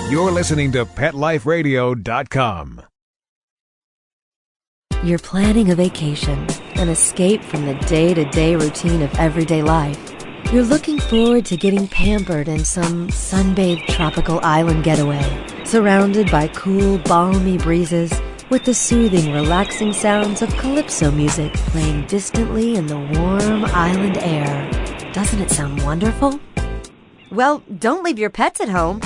You're listening to PetLifeRadio.com. You're planning a vacation, an escape from the day-to-day routine of everyday life. You're looking forward to getting pampered in some sunbathed tropical island getaway, surrounded by cool, balmy breezes with the soothing, relaxing sounds of calypso music playing distantly in the warm island air. Doesn't it sound wonderful? Well, don't leave your pets at home.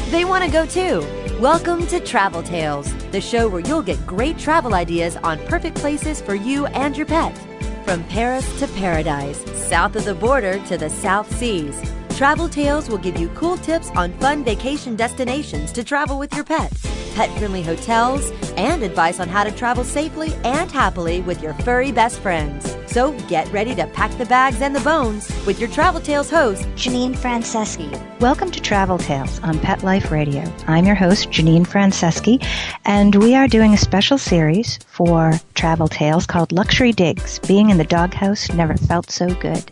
They want to go too. Welcome to Travel Tales, the show where you'll get great travel ideas on perfect places for you and your pet. From Paris to paradise, south of the border to the South Seas, Travel Tales will give you cool tips on fun vacation destinations to travel with your pet, pet-friendly hotels, and advice on how to travel safely and happily with your furry best friends. So get ready to pack the bags and the bones with your Travel Tales host, Janine Franceschi. Welcome to Travel Tales on Pet Life Radio. I'm your host, Janine Franceschi, and we are doing a special series for Travel Tales called Luxury Digs. Being in the doghouse never felt so good.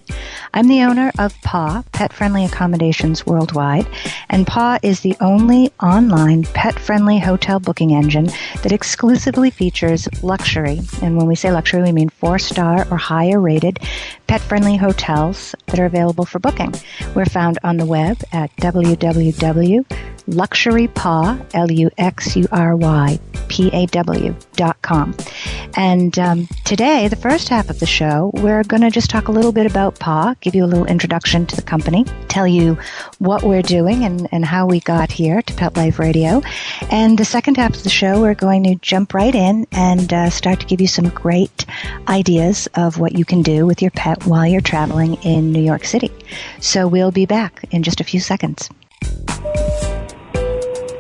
I'm the owner of PAW, Pet-Friendly Accommodations Worldwide, and PAW is the only online pet-friendly hotel booking engine that exclusively features luxury. And when we say luxury, we mean 4-star or higher rated pet-friendly hotels that are available for booking. We're found on the web at www.luxurypaw, luxurypaw.com. And today, the first half of the show, we're going to just talk a little bit about PAW, give you a little introduction to the company, tell you what we're doing and how we got here to Pet Life Radio. And the second half of the show, we're going to jump right in and start to give you some great ideas of what you can do with your pet while you're traveling in New York City. So we'll be back in just a few seconds.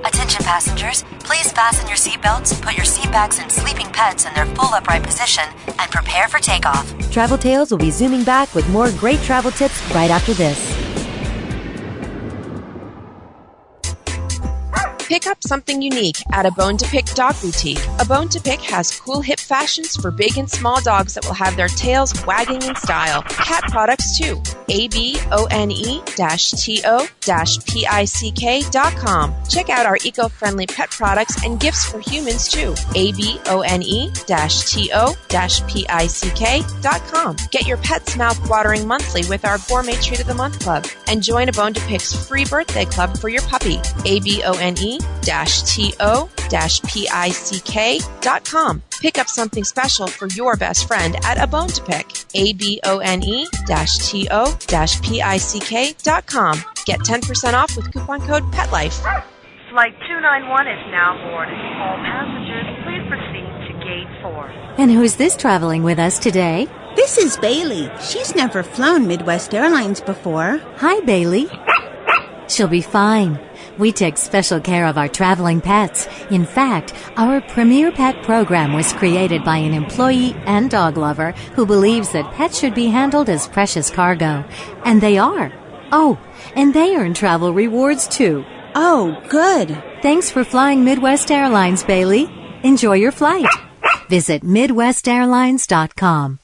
Attention passengers, please fasten your seatbelts, put your seat bags and sleeping pets in their full upright position, and prepare for takeoff. Travel Tales will be zooming back with more great travel tips right after this. Pick up something unique at A Bone to Pick Dog Boutique. A Bone to Pick has cool hip fashions for big and small dogs that will have their tails wagging in style. Cat products too. abone-to-pick.com. Check out our eco-friendly pet products and gifts for humans too. abone-to-pick.com. Get your pet's mouth watering monthly with our Gourmet Treat of the Month Club and join A Bone to Pick's free birthday club for your puppy. abone-to-pick.com. Pick up something special for your best friend at A Bone to Pick. abone-to-pick.com. Get 10% off with coupon code PETLIFE. Flight 291 is now boarding. All passengers, please proceed to Gate 4. And who's this traveling with us today? This is Bailey. She's never flown Midwest Airlines before. Hi, Bailey. She'll be fine. We take special care of our traveling pets. In fact, our Premier Pet program was created by an employee and dog lover who believes that pets should be handled as precious cargo. And they are. Oh, and they earn travel rewards too. Oh, good. Thanks for flying Midwest Airlines, Bailey. Enjoy your flight. Visit MidwestAirlines.com.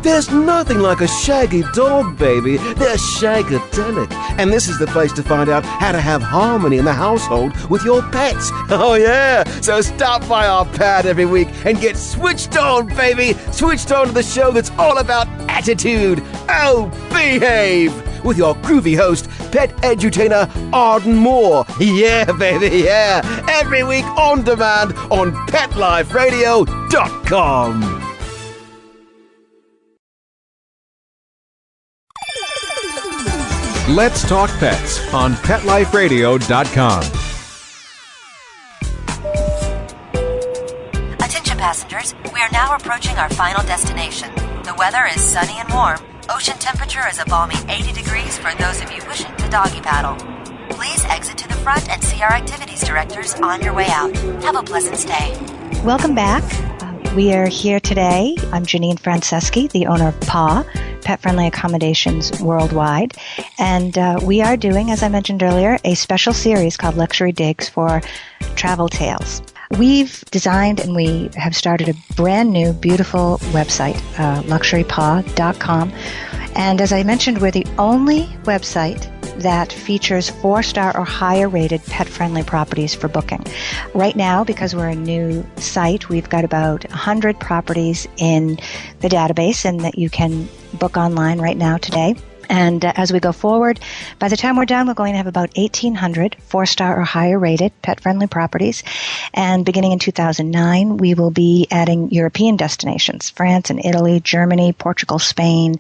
There's nothing like a shaggy dog, baby. They're shagadelic. And this is the place to find out how to have harmony in the household with your pets. Oh, yeah. So stop by our pad every week and get switched on, baby. Switched on to the show that's all about attitude. Oh, behave. With your groovy host, pet edutainer Arden Moore. Yeah, baby, yeah. Every week on demand on PetLifeRadio.com. Let's Talk Pets on PetLifeRadio.com. Attention passengers, we are now approaching our final destination. The weather is sunny and warm. Ocean temperature is a balmy 80 degrees for those of you wishing to doggy paddle. Please exit to the front and see our activities directors on your way out. Have a pleasant stay. Welcome back. We are here today. I'm Janine Franceschi, the owner of PAW, Pet-Friendly Accommodations Worldwide. And we are doing, as I mentioned earlier, a special series called Luxury Digs for Travel Tales. We've designed and we have started a brand new, beautiful website, luxurypaw.com. And as I mentioned, we're the only website that features 4-star or higher rated pet-friendly properties for booking. Right now, because we're a new site, we've got about 100 properties in the database and that you can book online right now today. And as we go forward, by the time we're done, we're going to have about 1,800 4-star or higher rated pet-friendly properties. And beginning in 2009, we will be adding European destinations, France and Italy, Germany, Portugal, Spain,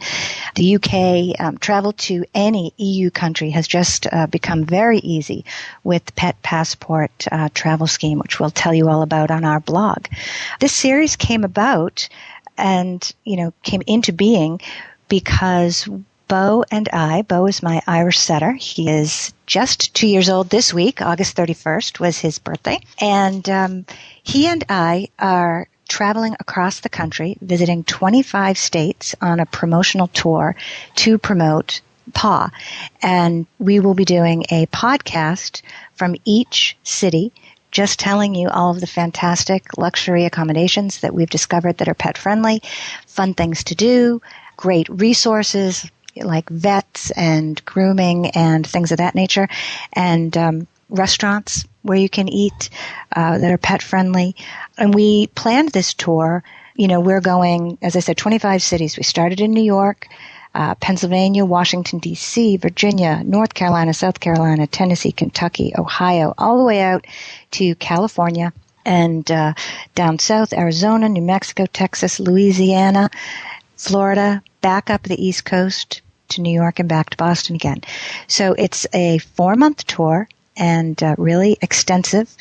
the UK. Travel to any EU country has just become very easy with the Pet Passport travel scheme, which we'll tell you all about on our blog. This series came about and, came into being because Bo and I, Bo is my Irish setter. He is just 2 years old this week. August 31st was his birthday. And he and I are traveling across the country, visiting 25 states on a promotional tour to promote PAW. And we will be doing a podcast from each city, just telling you all of the fantastic luxury accommodations that we've discovered that are pet-friendly, fun things to do, great resources, like vets and grooming and things of that nature, and restaurants where you can eat that are pet friendly. And we planned this tour. We're going, as I said, 25 cities. We started in New York, Pennsylvania, Washington, D.C., Virginia, North Carolina, South Carolina, Tennessee, Kentucky, Ohio, all the way out to California and down south, Arizona, New Mexico, Texas, Louisiana, Florida, back up the East Coast to New York and back to Boston again. So it's a 4-month tour and really extensive.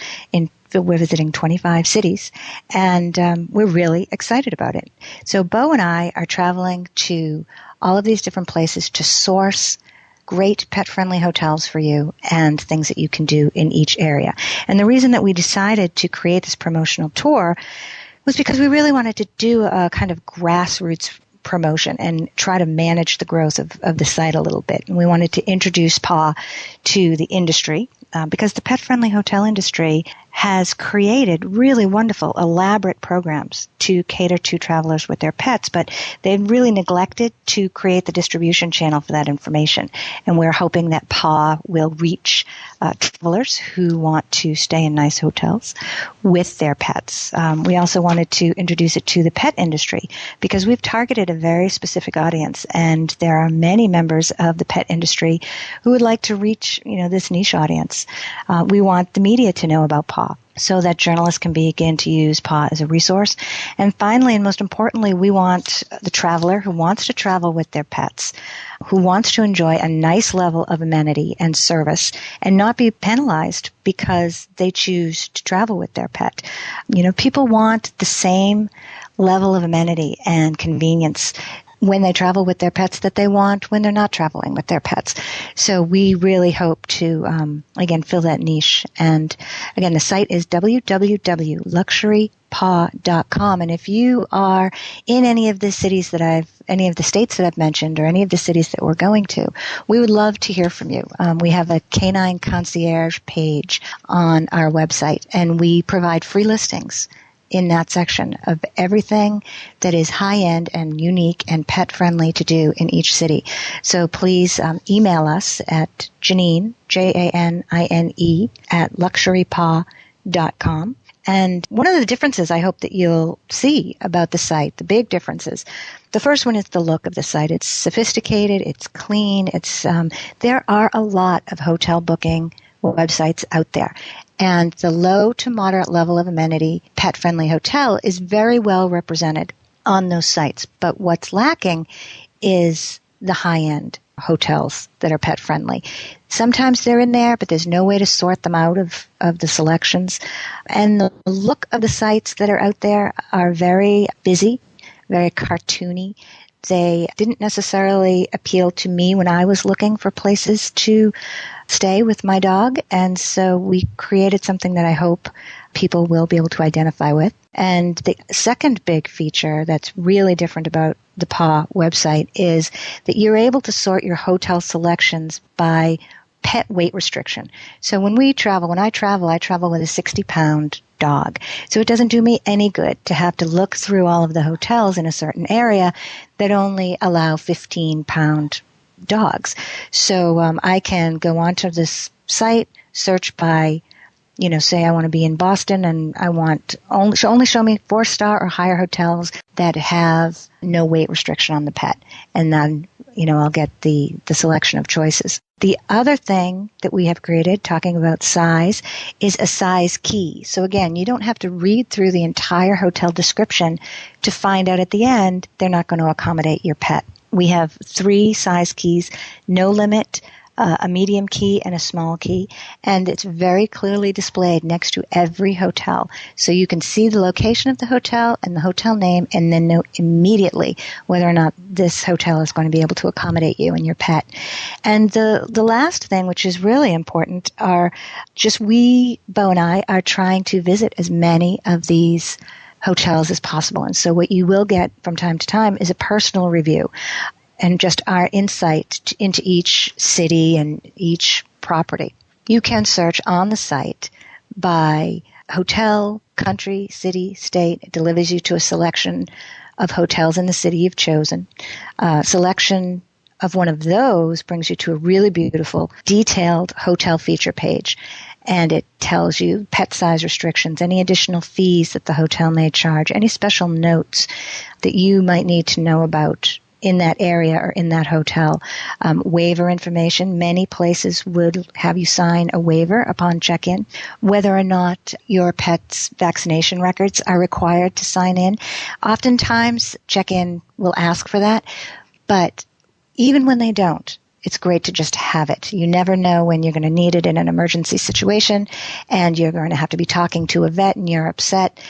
We're visiting 25 cities, and we're really excited about it. So Bo and I are traveling to all of these different places to source great pet-friendly hotels for you and things that you can do in each area. And the reason that we decided to create this promotional tour was because we really wanted to do a kind of grassroots promotion and try to manage the growth of the site a little bit. And we wanted to introduce PAW to the industry because the pet-friendly hotel industry has created really wonderful, elaborate programs to cater to travelers with their pets, but they've really neglected to create the distribution channel for that information. And we're hoping that PAW will reach travelers who want to stay in nice hotels with their pets. We also wanted to introduce it to the pet industry because we've targeted a very specific audience, and there are many members of the pet industry who would like to reach, this niche audience. We want the media to know about PAW so that journalists can begin to use PAW as a resource. And finally, and most importantly, we want the traveler who wants to travel with their pets, who wants to enjoy a nice level of amenity and service and not be penalized because they choose to travel with their pet. People want the same level of amenity and convenience when they travel with their pets that they want when they're not traveling with their pets. So we really hope to, again, fill that niche. And again, the site is www.luxurypaw.com. And if you are in any of the states that I've mentioned, or any of the cities that we're going to, we would love to hear from you. We have a canine concierge page on our website, and we provide free listings in that section of everything that is high-end and unique and pet-friendly to do in each city. So please email us at Janine, Janine, at luxurypaw.com. And one of the differences I hope that you'll see about the site, the big differences, the first one is the look of the site. It's sophisticated, it's clean, there are a lot of hotel booking websites out there. And the low to moderate level of amenity, pet-friendly hotel is very well represented on those sites. But what's lacking is the high-end hotels that are pet-friendly. Sometimes they're in there, but there's no way to sort them out of the selections. And the look of the sites that are out there are very busy, very cartoony. They didn't necessarily appeal to me when I was looking for places to stay with my dog, and so we created something that I hope people will be able to identify with. And the second big feature that's really different about the PAW website is that you're able to sort your hotel selections by pet weight restriction. So when I travel with a 60-pound dog. So it doesn't do me any good to have to look through all of the hotels in a certain area that only allow 15-pound dogs. So I can go onto this site, search by, say I want to be in Boston and I want only show me 4-star or higher hotels that have no weight restriction on the pet. And then, I'll get the selection of choices. The other thing that we have created, talking about size, is a size key. So again, you don't have to read through the entire hotel description to find out at the end they're not going to accommodate your pet. We have 3 size keys, no limit, a medium key, and a small key, and it's very clearly displayed next to every hotel. So you can see the location of the hotel and the hotel name and then know immediately whether or not this hotel is going to be able to accommodate you and your pet. And the last thing, which is really important, are just Bo and I are trying to visit as many of these hotels as possible. And so what you will get from time to time is a personal review and just our insight into each city and each property. You can search on the site by hotel, country, city, state. It delivers you to a selection of hotels in the city you've chosen. Selection of one of those brings you to a really beautiful, detailed hotel feature page. And it tells you pet size restrictions, any additional fees that the hotel may charge, any special notes that you might need to know about in that area or in that hotel. Waiver information. Many places would have you sign a waiver upon check-in. Whether or not your pet's vaccination records are required to sign in. Oftentimes, check-in will ask for that, but even when they don't, it's great to just have it. You never know when you're going to need it in an emergency situation, and you're going to have to be talking to a vet and you're upset,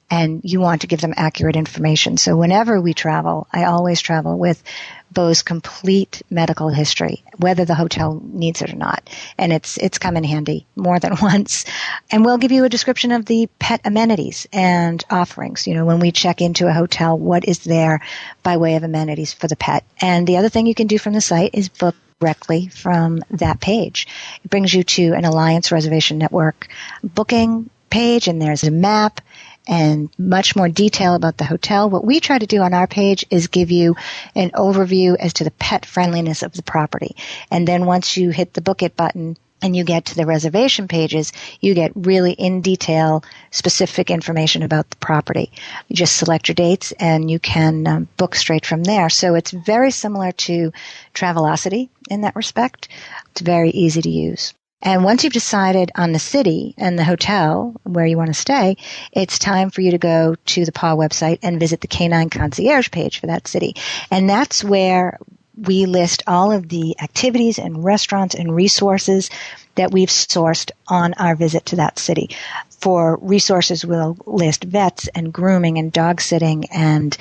and you want to give them accurate information. So whenever we travel, I always travel with Bo's complete medical history, whether the hotel needs it or not. And it's come in handy more than once. And we'll give you a description of the pet amenities and offerings. When we check into a hotel, what is there by way of amenities for the pet? And the other thing you can do from the site is book directly from that page. It brings you to an Alliance Reservation Network booking page, and there's a map and much more detail about the hotel. What we try to do on our page is give you an overview as to the pet friendliness of the property. And then once you hit the book it button and you get to the reservation pages, you get really in detail specific information about the property. You just select your dates and you can book straight from there. So it's very similar to Travelocity in that respect. It's very easy to use. And once you've decided on the city and the hotel where you want to stay, it's time for you to go to the PAW website and visit the Canine Concierge page for that city. And that's where we list all of the activities and restaurants and resources that we've sourced on our visit to that city. For resources, we'll list vets and grooming and dog sitting and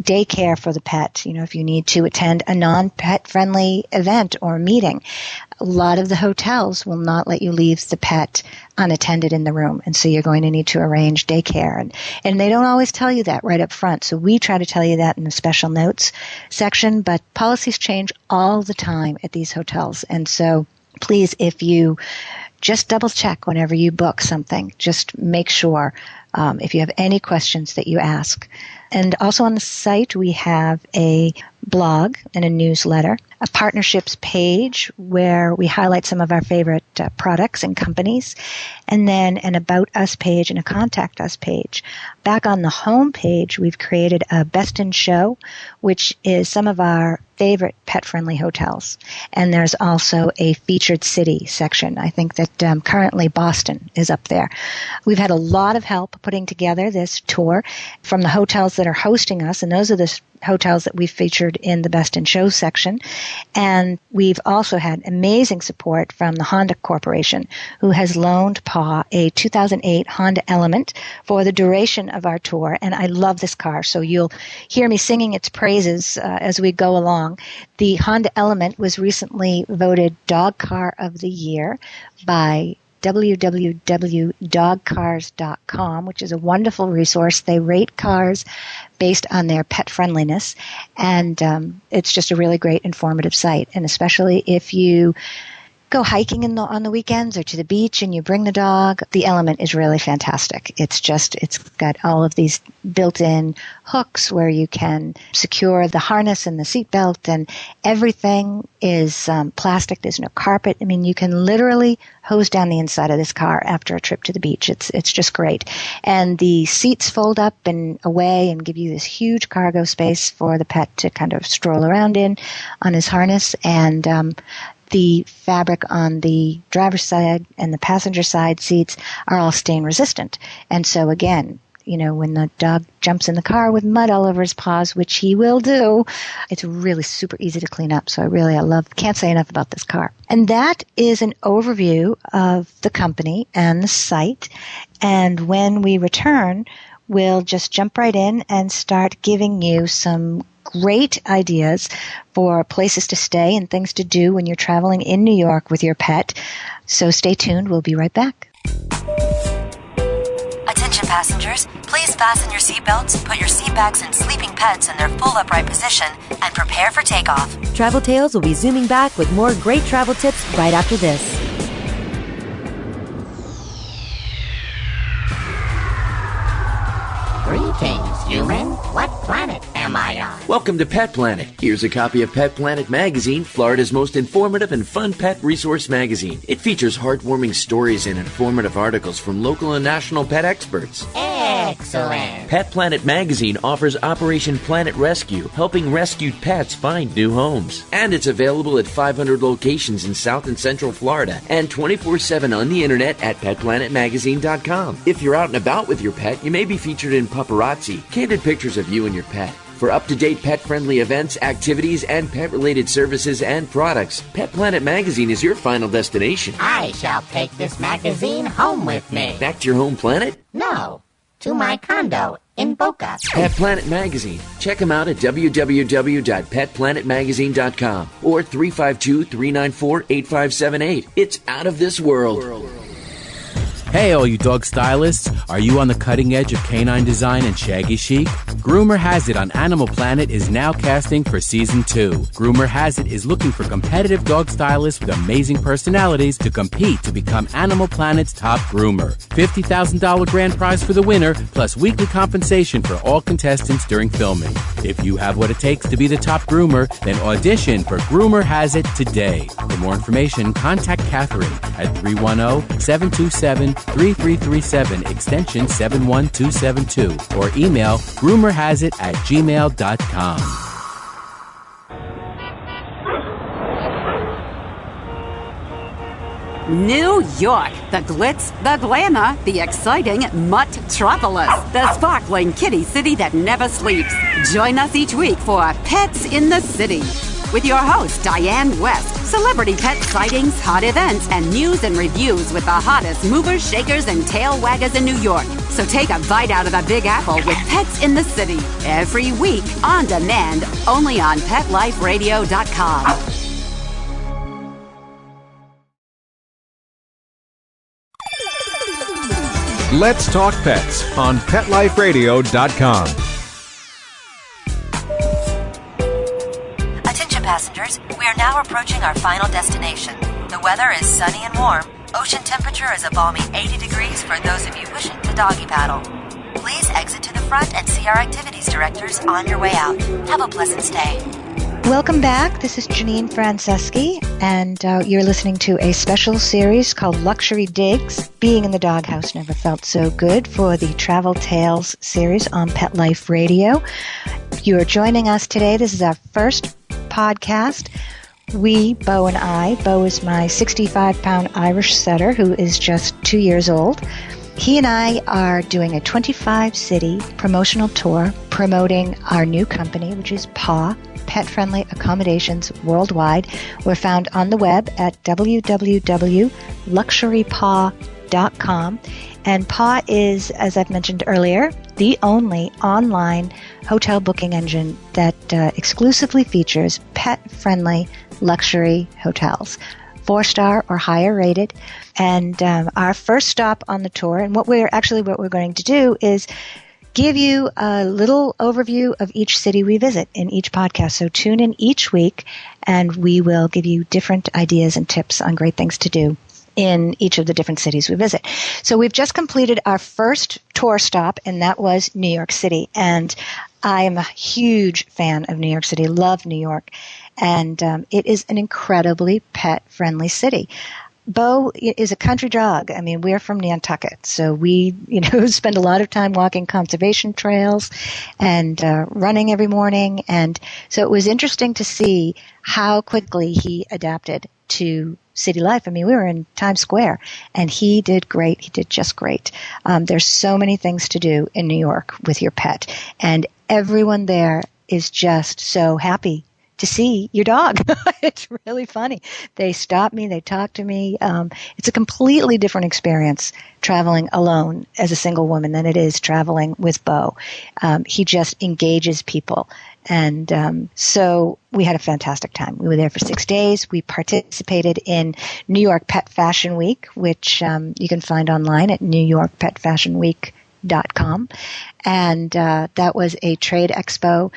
daycare for the pet, if you need to attend a non-pet friendly event or meeting. A lot of the hotels will not let you leave the pet unattended in the room, and so you're going to need to arrange daycare. And they don't always tell you that right up front, so we try to tell you that in the special notes section, but policies change all the time at these hotels. And so please, if you just double check whenever you book something, just make sure if you have any questions that you ask. And also on the site, we have a blog and a newsletter, a partnerships page where we highlight some of our favorite products and companies, and then an About Us page and a Contact Us page. Back on the home page, we've created a Best in Show, which is some of our favorite pet-friendly hotels. And there's also a featured city section. I think that currently Boston is up there. We've had a lot of help putting together this tour from the hotels that are hosting us, and those are the hotels that we've featured in the Best in Show section. And we've also had amazing support from the Honda Corporation, who has loaned PAW a 2008 Honda Element for the duration of our tour. And I love this car, so you'll hear me singing its praises as we go along. The Honda Element was recently voted Dog Car of the Year by www.dogcars.com, which is a wonderful resource. They rate cars based on their pet friendliness, and it's just a really great informative site. And especially if you go hiking on the weekends or to the beach and you bring the dog, the Element is really fantastic. It's got all of these built-in hooks where you can secure the harness and the seatbelt, and everything is plastic. There's no carpet. I mean, you can literally hose down the inside of this car after a trip to the beach. It's just great. And the seats fold up and away and give you this huge cargo space for the pet to kind of stroll around in on his harness. And the fabric on the driver's side and the passenger side seats are all stain resistant. And so again, you know, when the dog jumps in the car with mud all over his paws, which he will do, it's really super easy to clean up. So I can't say enough about this car. And that is an overview of the company and the site. And when we return, we'll just jump right in and start giving you some great ideas for places to stay and things to do when you're traveling in New York with your pet. So stay tuned. We'll be right back. Attention passengers, please fasten your seatbelts, put your seat bags and sleeping pets in their full upright position, and prepare for takeoff. Travel Tales will be zooming back with more great travel tips right after this. Greetings, human. What planet am I on? Welcome to Pet Planet. Here's a copy of Pet Planet Magazine, Florida's most informative and fun pet resource magazine. It features heartwarming stories and informative articles from local and national pet experts. Excellent. Pet Planet Magazine offers Operation Planet Rescue, helping rescued pets find new homes. And it's available at 500 locations in South and Central Florida and 24/7 on the internet at petplanetmagazine.com. If you're out and about with your pet, you may be featured in Paparazzi, candid pictures of you and your pet. For up-to-date pet-friendly events, activities, and pet-related services and products, Pet Planet Magazine is your final destination. I shall take this magazine home with me. Back to your home planet? No, to my condo in Boca. Pet Planet Magazine. Check them out at www.petplanetmagazine.com or 352-394-8578. It's out of this world. Hey, all you dog stylists, are you on the cutting edge of canine design and shaggy chic? Groomer Has It on Animal Planet is now casting for Season 2. Groomer Has It is looking for competitive dog stylists with amazing personalities to compete to become Animal Planet's top groomer. $50,000 grand prize for the winner, plus weekly compensation for all contestants during filming. If you have what it takes to be the top groomer, then audition for Groomer Has It today. For more information, contact Catherine at 310-727-3337, extension 71272, or email groomerhasit@gmail.com. New York, the glitz, the glamour, the exciting Mutt-tropolis, the sparkling kitty city that never sleeps. Join us each week for Pets in the City with your host, Diane West. Celebrity pet sightings, hot events, and news and reviews with the hottest movers, shakers, and tail waggers in New York. So take a bite out of the Big Apple with Pets in the City. Every week, on demand, only on PetLifeRadio.com. Let's Talk Pets on PetLifeRadio.com. Attention passengers, we are now approaching our final destination. The weather is sunny and warm. Ocean temperature is a balmy 80 degrees for those of you wishing to doggy paddle. Please exit to the front and see our activities directors on your way out. Have a pleasant stay. Welcome back. This is Janine Franceschi, and you're listening to a special series called Luxury Digs. Being in the doghouse never felt so good for the Travel Tales series on Pet Life Radio. You are joining us today. This is our first podcast. We, Bo and I, Bo is my 65-pound Irish setter who is just 2 years old. He and I are doing a 25-city promotional tour promoting our new company, which is PAW, Pet-Friendly Accommodations Worldwide. We're found on the web at www.luxurypaw.com. And PAW is, as I've mentioned earlier, the only online hotel booking engine that exclusively features pet-friendly luxury hotels. 4-star or higher rated. And our first stop on the tour, and what we're going to do is give you a little overview of each city we visit in each podcast. So tune in each week, and we will give you different ideas and tips on great things to do in each of the different cities we visit. So we've just completed our first tour stop, and that was New York City. And I am a huge fan of New York City, love New York, and it is an incredibly pet-friendly city. Bo is a country dog. I mean, we're from Nantucket, so we, spend a lot of time walking conservation trails and running every morning. And so it was interesting to see how quickly he adapted to city life. I mean, we were in Times Square, and he did great. He did just great. There's so many things to do in New York with your pet, and everyone there is just so happy to see your dog. It's really funny. They stop me, they talk to me. It's a completely different experience traveling alone as a single woman than it is traveling with Bo. He just engages people. And so we had a fantastic time. We were there for 6 days. We participated in New York Pet Fashion Week, which you can find online at newyorkpetfashionweek.com. And that was a trade expo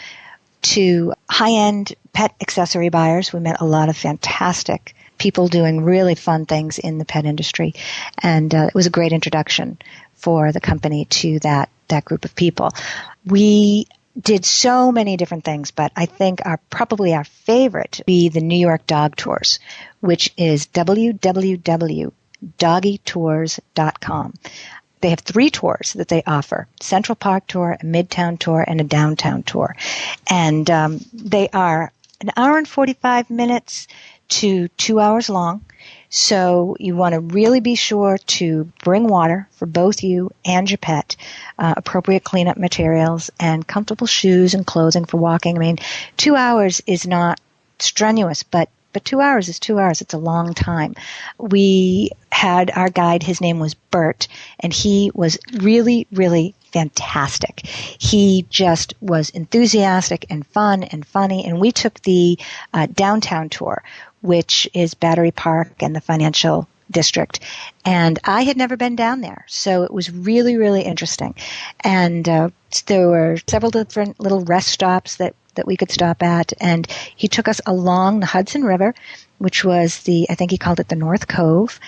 to high-end pet accessory buyers. We met a lot of fantastic people doing really fun things in the pet industry. And it was a great introduction for the company to that group of people. We did so many different things, but I think probably our favorite would be the New York Dog Tours, which is www.doggytours.com. They have 3 tours that they offer: Central Park Tour, a Midtown Tour, and a Downtown Tour. And they are an hour and 45 minutes to 2 hours long. So you want to really be sure to bring water for both you and your pet, appropriate cleanup materials, and comfortable shoes and clothing for walking. I mean, 2 hours is not strenuous, but 2 hours is 2 hours. It's a long time. We had our guide, his name was Bert, and he was really, really fantastic. He just was enthusiastic and fun and funny, and we took the downtown tour, which is Battery Park and the financial district. And I had never been down there, so it was really, really interesting. And there were several different little rest stops that we could stop at, and he took us along the Hudson River, which was I think he called it the North Cove,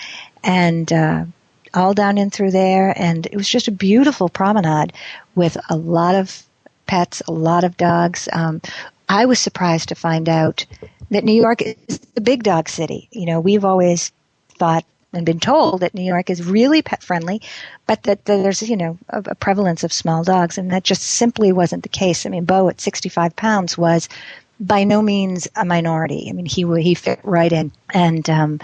and all down in through there, and it was just a beautiful promenade with a lot of pets, a lot of dogs. I was surprised to find out that New York is the big dog city. We've always thought and been told that New York is really pet friendly, but that there's, a prevalence of small dogs, and that just simply wasn't the case. I mean, Bo at 65 pounds was by no means a minority. I mean, he fit right in, and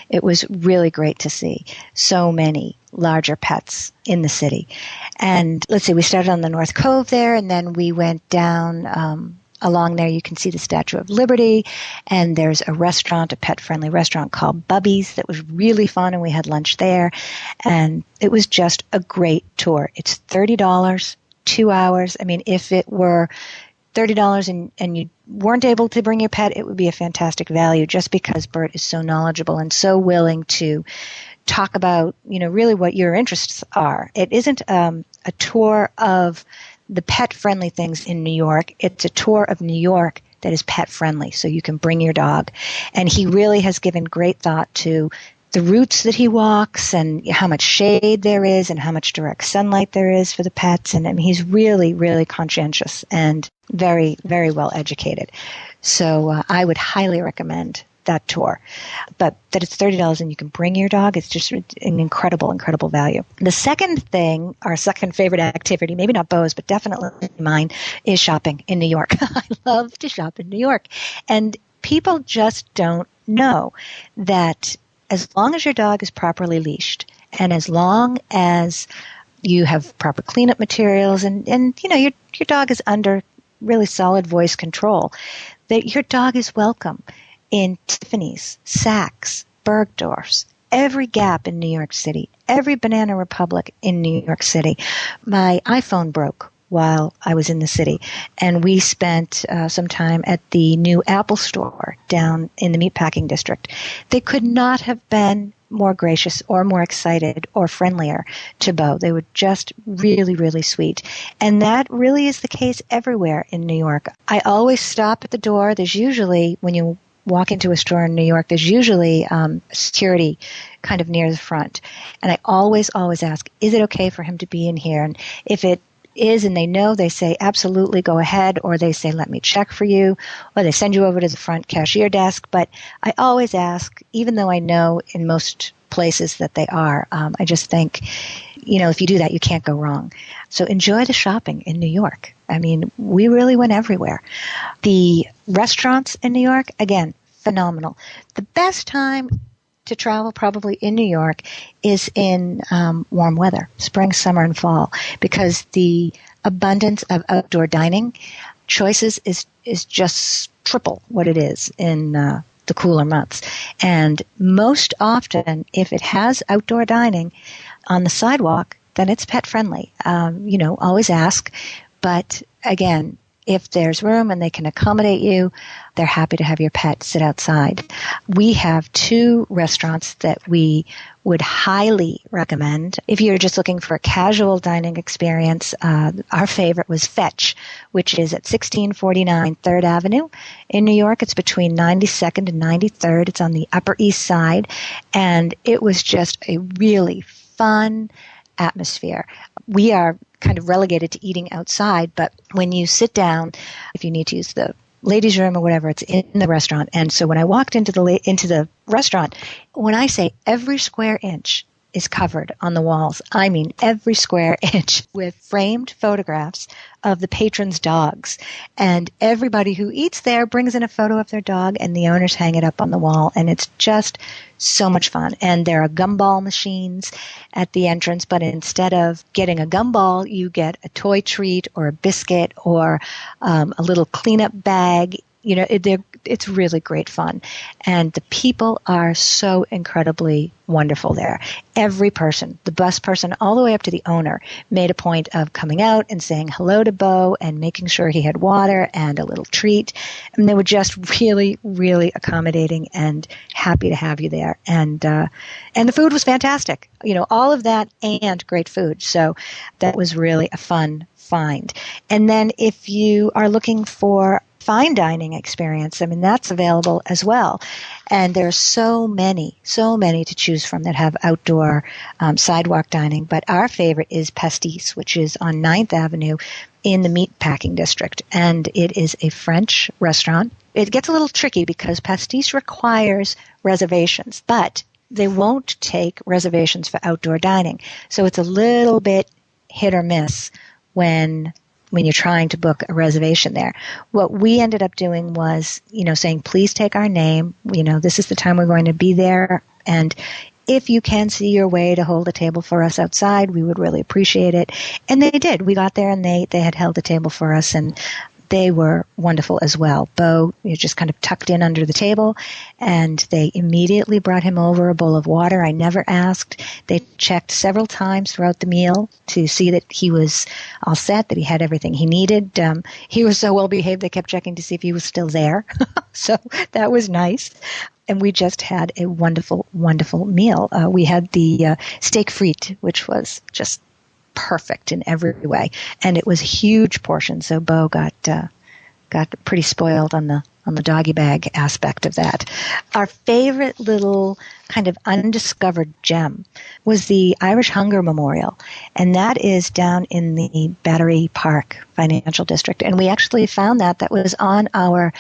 it was really great to see so many larger pets in the city. And let's see, we started on the North Cove there, and then we went down along there. You can see the Statue of Liberty, and there's a restaurant, a pet-friendly restaurant called Bubby's that was really fun, and we had lunch there, and it was just a great tour. It's $30, 2 hours. I mean, if it were $30 and you weren't able to bring your pet, it would be a fantastic value, just because Bert is so knowledgeable and so willing to talk about, really what your interests are. It isn't a tour of the pet-friendly things in New York. It's a tour of New York that is pet-friendly, so you can bring your dog. And he really has given great thought to the routes that he walks and how much shade there is and how much direct sunlight there is for the pets. And I mean, he's really, really conscientious and very, very well educated. So I would highly recommend that tour. But that it's $30 and you can bring your dog, it's just an incredible, incredible value. The second thing, our second favorite activity, maybe not Bo's, but definitely mine, is shopping in New York. I love to shop in New York. And people just don't know that as long as your dog is properly leashed, and as long as you have proper cleanup materials, and your dog is under really solid voice control, that your dog is welcome in Tiffany's, Saks, Bergdorf's, every Gap in New York City, every Banana Republic in New York City. My iPhone broke while I was in the city, and we spent some time at the new Apple store down in the Meatpacking District. They could not have been more gracious or more excited or friendlier to Bo. They were just really, really sweet. And that really is the case everywhere in New York. I always stop at the door. There's usually, when you walk into a store in New York, there's usually security kind of near the front. And I always ask, is it okay for him to be in here? And if it is and they know, they say, absolutely, go ahead, or they say, let me check for you, or they send you over to the front cashier desk. But I always ask, even though I know in most places that they are. I just think, if you do that, you can't go wrong. So enjoy the shopping in New York. I mean, we really went everywhere. The restaurants in New York, again, phenomenal. The best time to travel probably in New York is in warm weather, spring, summer, and fall, because the abundance of outdoor dining choices is just triple what it is in the cooler months. And most often, if it has outdoor dining on the sidewalk, then it's pet friendly. Always ask. But again, if there's room and they can accommodate you, they're happy to have your pet sit outside. We have 2 restaurants that we would highly recommend. If you're just looking for a casual dining experience, our favorite was Fetch, which is at 1649 3rd Avenue in New York. It's between 92nd and 93rd. It's on the Upper East Side. And it was just a really fun atmosphere. We are kind of relegated to eating outside, but when you sit down, if you need to use the ladies' room or whatever, it's in the restaurant. And so when I walked into the restaurant, when I say every square inch is covered on the walls, I mean every square inch, with framed photographs of the patrons' dogs. And everybody who eats there brings in a photo of their dog, and the owners hang it up on the wall. And it's just so much fun. And there are gumball machines at the entrance, but instead of getting a gumball, you get a toy treat or a biscuit or a little cleanup bag. It's really great fun. And the people are so incredibly wonderful there. Every person, the bus person all the way up to the owner, made a point of coming out and saying hello to Bo and making sure he had water and a little treat. And they were just really, really accommodating and happy to have you there. And the food was fantastic. All of that and great food. So that was really a fun find. And then if you are looking for fine dining experience, I mean, that's available as well. And there's so many to choose from that have outdoor sidewalk dining. But our favorite is Pastis, which is on 9th Avenue in the Meatpacking District. And it is a French restaurant. It gets a little tricky because Pastis requires reservations, but they won't take reservations for outdoor dining. So it's a little bit hit or miss when you're trying to book a reservation there. What we ended up doing was, saying, please take our name. This is the time we're going to be there. And if you can see your way to hold a table for us outside, we would really appreciate it. And they did. We got there and they had held a table for us, and they were wonderful as well. Bo just kind of tucked in under the table, and they immediately brought him over a bowl of water. I never asked. They checked several times throughout the meal to see that he was all set, that he had everything he needed. He was so well behaved, they kept checking to see if he was still there. So that was nice. And we just had a wonderful, wonderful meal. We had the steak frite, which was just perfect in every way, and it was a huge portion. So Bo got pretty spoiled on the doggy bag aspect of that. Our favorite little kind of undiscovered gem was the Irish Hunger Memorial, and that is down in the Battery Park Financial District. And we actually found that was on our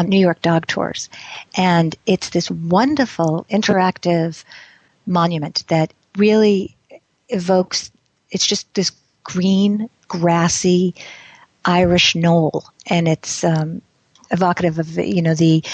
New York dog tours, and it's this wonderful interactive monument that really evokes. It's just this green, grassy Irish knoll, and it's evocative of the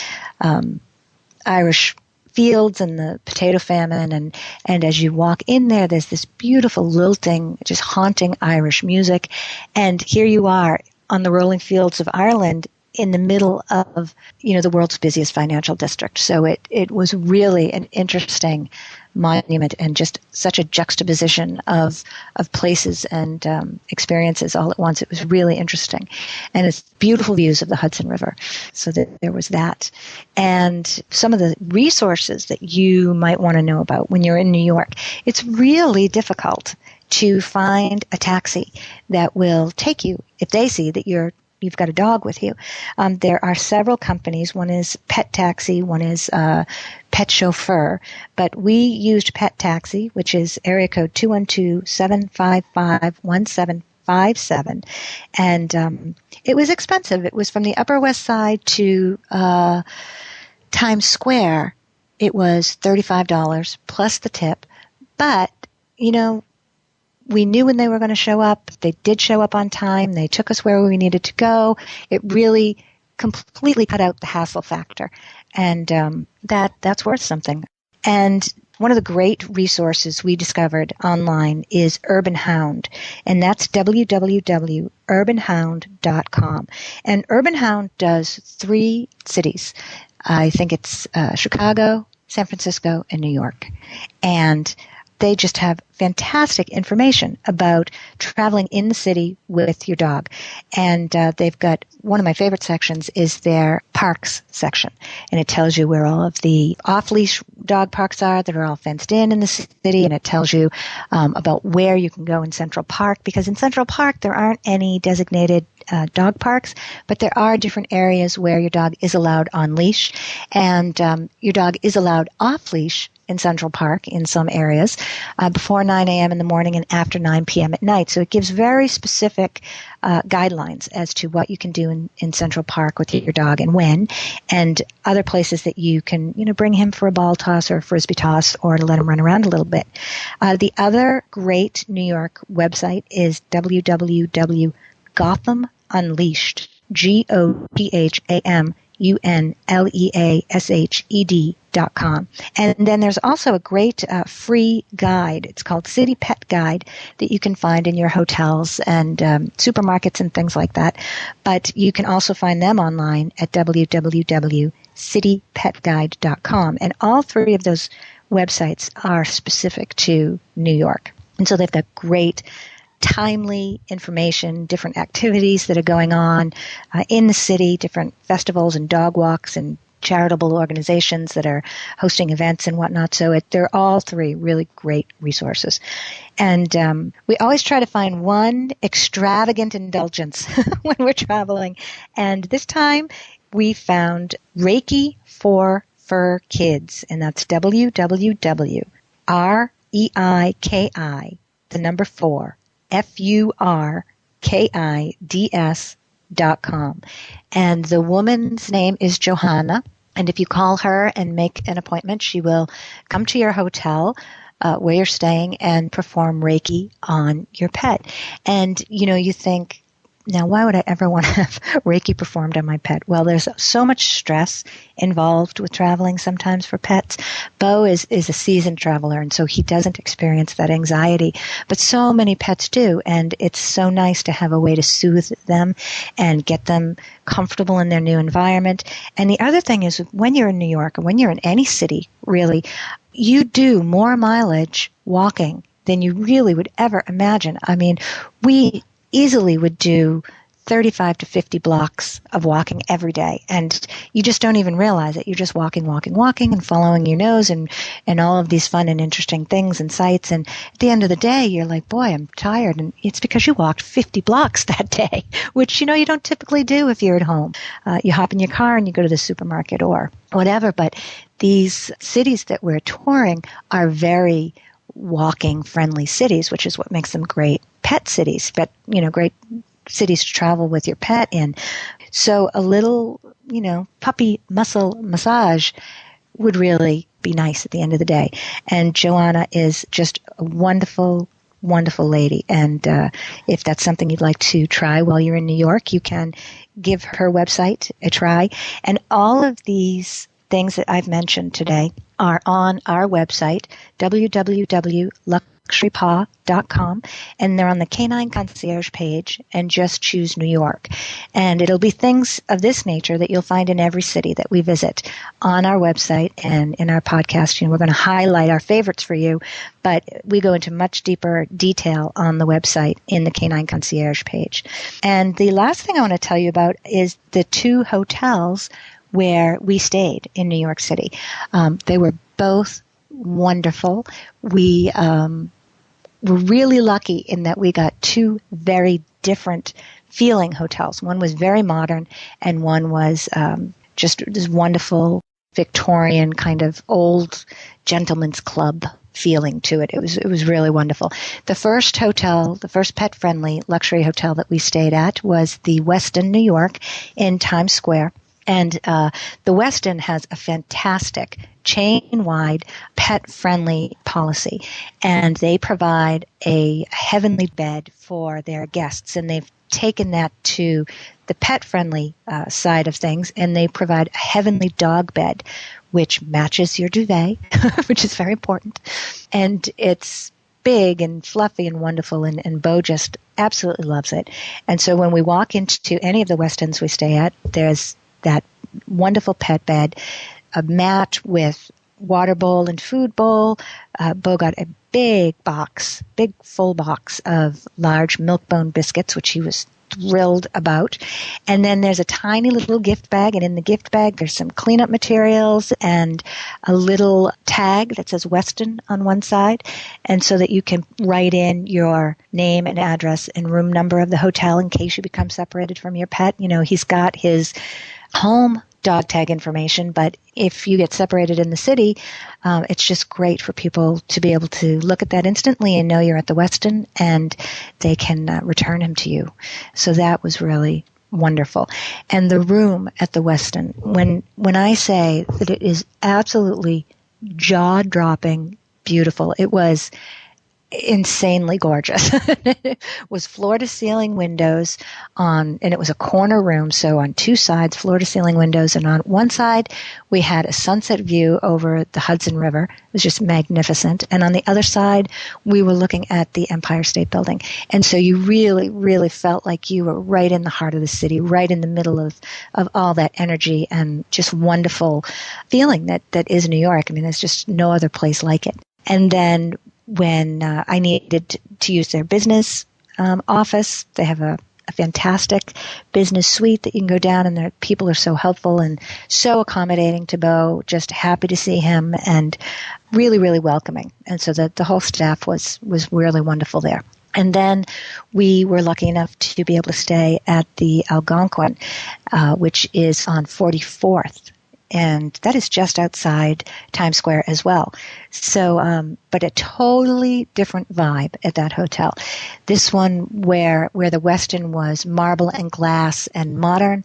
Irish fields and the potato famine. And as you walk in there, there's this beautiful lilting, just haunting Irish music. And here you are on the rolling fields of Ireland, in the middle of, the world's busiest financial district. So it was really an interesting monument and just such a juxtaposition of places and experiences all at once. It was really interesting. And it's beautiful views of the Hudson River. So that there was that. And some of the resources that you might want to know about when you're in New York. It's really difficult to find a taxi that will take you if they see that you've got a dog with you. There are several companies. One is Pet Taxi, one is Pet Chauffeur. But we used Pet Taxi, which is area code 212-755-1757. And it was expensive. It was from the Upper West Side to Times Square. It was $35 plus the tip. But, we knew when they were going to show up. They did show up on time. They took us where we needed to go. It really completely cut out the hassle factor. And that's worth something. And one of the great resources we discovered online is Urban Hound, and that's www.urbanhound.com. And Urban Hound does 3 cities. I think it's Chicago, San Francisco, and New York. And they just have fantastic information about traveling in the city with your dog. And they've got one of my favorite sections is their parks section. And it tells you where all of the off-leash dog parks are that are all fenced in the city. And it tells you about where you can go in Central Park. Because in Central Park, there aren't any designated dog parks, but there are different areas where your dog is allowed on leash. And your dog is allowed off-leash in Central Park in some areas before 9 a.m. in the morning and after 9 p.m. at night. So it gives very specific guidelines as to what you can do in Central Park with your dog and when, and other places that you can, bring him for a ball toss or a frisbee toss or to let him run around a little bit. The other great New York website is www.GothamUnleashed, GothamUnleashed.com. And then there's also a great free guide. It's called City Pet Guide that you can find in your hotels and supermarkets and things like that. But you can also find them online at www.citypetguide.com. And all 3 of those websites are specific to New York. And so they've got great timely information, different activities that are going on in the city, different festivals and dog walks and charitable organizations that are hosting events and whatnot. So they're all 3 really great resources. And we always try to find one extravagant indulgence when we're traveling. And this time we found Reiki for Fur Kids, and that's www.REIKI4FURKIDS.com. And the woman's name is Johanna. And if you call her and make an appointment, she will come to your hotel where you're staying and perform Reiki on your pet. And, you think, now, why would I ever want to have Reiki performed on my pet? Well, there's so much stress involved with traveling sometimes for pets. Bo is a seasoned traveler, and so he doesn't experience that anxiety. But so many pets do, and it's so nice to have a way to soothe them and get them comfortable in their new environment. And the other thing is, when you're in New York, or when you're in any city, really, you do more mileage walking than you really would ever imagine. I mean, we easily would do 35 to 50 blocks of walking every day. And you just don't even realize it. You're just walking and following your nose and all of these fun and interesting things and sights. And at the end of the day, you're like, boy, I'm tired. And it's because you walked 50 blocks that day, which, you don't typically do if you're at home. You hop in your car and you go to the supermarket or whatever. But these cities that we're touring are very walking-friendly cities, which is what makes them great pet cities, but, great cities to travel with your pet in. So a little, puppy muscle massage would really be nice at the end of the day. And Joanna is just a wonderful, wonderful lady. And if that's something you'd like to try while you're in New York, you can give her website a try. And all of these things that I've mentioned today are on our website, www.luxurydigs.com. luxurypaw.com, and they're on the Canine Concierge page, and just choose New York. And it'll be things of this nature that you'll find in every city that we visit on our website and in our podcast. We're going to highlight our favorites for you, but we go into much deeper detail on the website in the Canine Concierge page. And the last thing I want to tell you about is the 2 hotels where we stayed in New York City. They were both wonderful. We were really lucky in that we got 2 very different feeling hotels. One was very modern, and one was just this wonderful Victorian kind of old gentleman's club feeling to it. It was really wonderful. The first hotel, the first pet-friendly luxury hotel that we stayed at was the Westin New York in Times Square. And the Westin has a fantastic chain-wide pet-friendly policy, and they provide a heavenly bed for their guests, and they've taken that to the pet-friendly side of things, and they provide a heavenly dog bed, which matches your duvet, which is very important, and it's big and fluffy and wonderful, and Bo just absolutely loves it. And so when we walk into any of the Westins we stay at, there's that wonderful pet bed, a mat with water bowl and food bowl. Bo got a big full box of large Milk-Bone biscuits, which he was thrilled about. And then there's a tiny little gift bag, and in the gift bag there's some cleanup materials and a little tag that says Westin on one side, and so that you can write in your name and address and room number of the hotel in case you become separated from your pet. He's got his home dog tag information, but if you get separated in the city, it's just great for people to be able to look at that instantly and know you're at the Westin, and they can return him to you. So that was really wonderful. And the room at the Westin, when I say that it is absolutely jaw-dropping beautiful, it was insanely gorgeous. It was floor-to-ceiling windows and it was a corner room, so on 2 sides, floor-to-ceiling windows, and on one side we had a sunset view over the Hudson River. It was just magnificent. And on the other side, we were looking at the Empire State Building. And so you really, really felt like you were right in the heart of the city, right in the middle of all that energy and just wonderful feeling that is New York. I mean, there's just no other place like it. And then when I needed to use their business office, they have a fantastic business suite that you can go down, and their people are so helpful and so accommodating to Bo, just happy to see him and really, really welcoming. And so the whole staff was really wonderful there. And then we were lucky enough to be able to stay at the Algonquin, which is on 44th. And that is just outside Times Square as well. So, but a totally different vibe at that hotel. This one where the Westin was marble and glass and modern,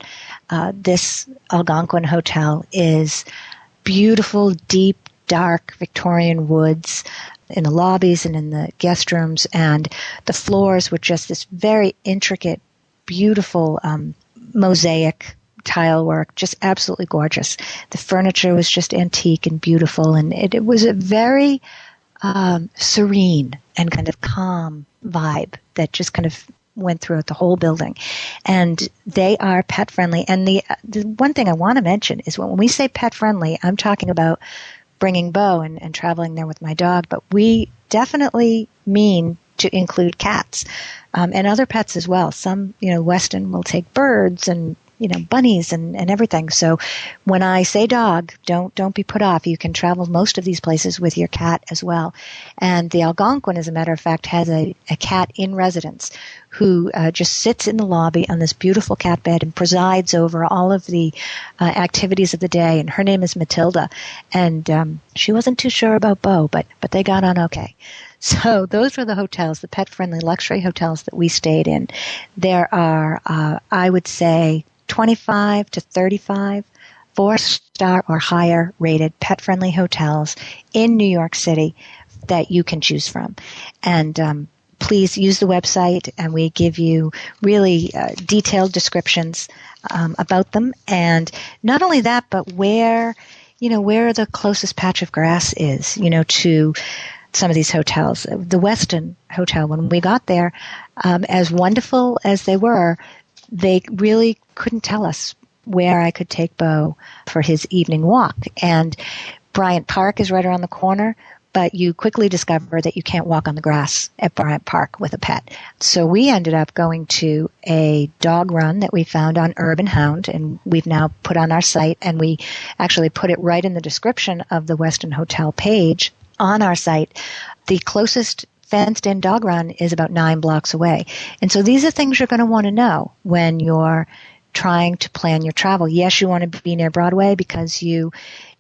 this Algonquin hotel is beautiful, deep, dark Victorian woods in the lobbies and in the guest rooms, and the floors were just this very intricate, beautiful mosaic tile work, just absolutely gorgeous. The furniture was just antique and beautiful, and it was a very serene and kind of calm vibe that just kind of went throughout the whole building. And they are pet friendly. And the one thing I want to mention is when we say pet friendly, I'm talking about bringing Bo and traveling there with my dog, but we definitely mean to include cats and other pets as well. Some, Westin will take birds and bunnies and everything. So when I say dog, don't be put off. You can travel most of these places with your cat as well. And the Algonquin, as a matter of fact, has a cat in residence who just sits in the lobby on this beautiful cat bed and presides over all of the activities of the day. And her name is Matilda. And she wasn't too sure about Bo, but they got on okay. So those were the hotels, the pet-friendly luxury hotels that we stayed in. There are, I would say, 25 to 35 4-star or higher rated pet-friendly hotels in New York City that you can choose from. And please use the website, and we give you really detailed descriptions about them. And not only that, but where the closest patch of grass is, to some of these hotels. The Westin Hotel, when we got there, as wonderful as they were, they really couldn't tell us where I could take Bo for his evening walk. And Bryant Park is right around the corner, but you quickly discover that you can't walk on the grass at Bryant Park with a pet. So we ended up going to a dog run that we found on Urban Hound, and we've now put on our site, and we actually put it right in the description of the Westin Hotel page on our site. The closest fenced-in dog run is about 9 blocks away. And so these are things you're going to want to know when you're trying to plan your travel. Yes, you want to be near Broadway because you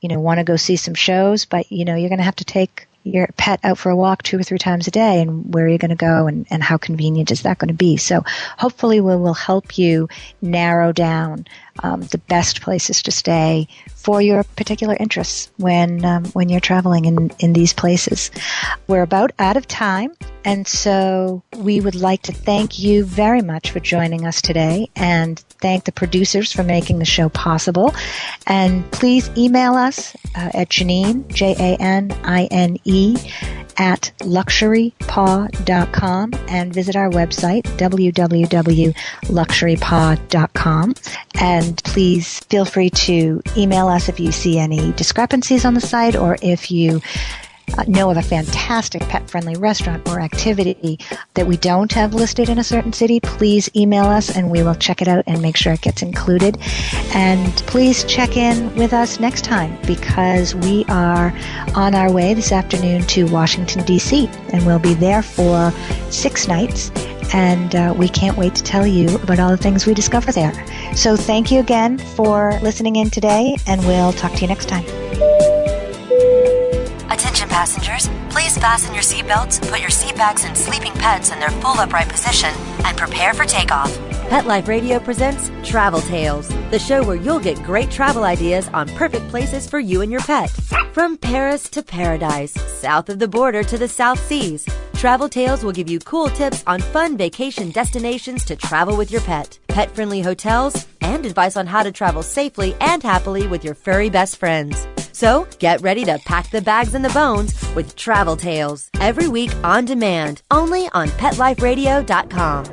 want to go see some shows, but you're going to have to take your pet out for a walk 2 or 3 times a day, and where are you going to go, and how convenient is that going to be? So hopefully we will help you narrow down the best places to stay for your particular interests when you're traveling in these places. We're about out of time, and so we would like to thank you very much for joining us today, and thank the producers for making the show possible. And please email us at Janine, Janine, at luxurypaw.com, and visit our website, www.luxurypaw.com. And please feel free to email us if you see any discrepancies on the site, or if you know of a fantastic pet-friendly restaurant or activity that we don't have listed in a certain city. Please email us and we will check it out and make sure it gets included. And please check in with us next time, because we are on our way this afternoon to Washington, D.C., and we'll be there for 6 nights. And we can't wait to tell you about all the things we discover there. So thank you again for listening in today, and we'll talk to you next time. Attention passengers, please fasten your seatbelts, put your seat bags and sleeping pets in their full upright position, and prepare for takeoff. Pet Life Radio presents Travel Tales, the show where you'll get great travel ideas on perfect places for you and your pet. From Paris to paradise, south of the border to the South Seas, Travel Tales will give you cool tips on fun vacation destinations to travel with your pet, pet-friendly hotels, and advice on how to travel safely and happily with your furry best friends. So get ready to pack the bags and the bones with Travel Tales, every week on demand, only on PetLifeRadio.com.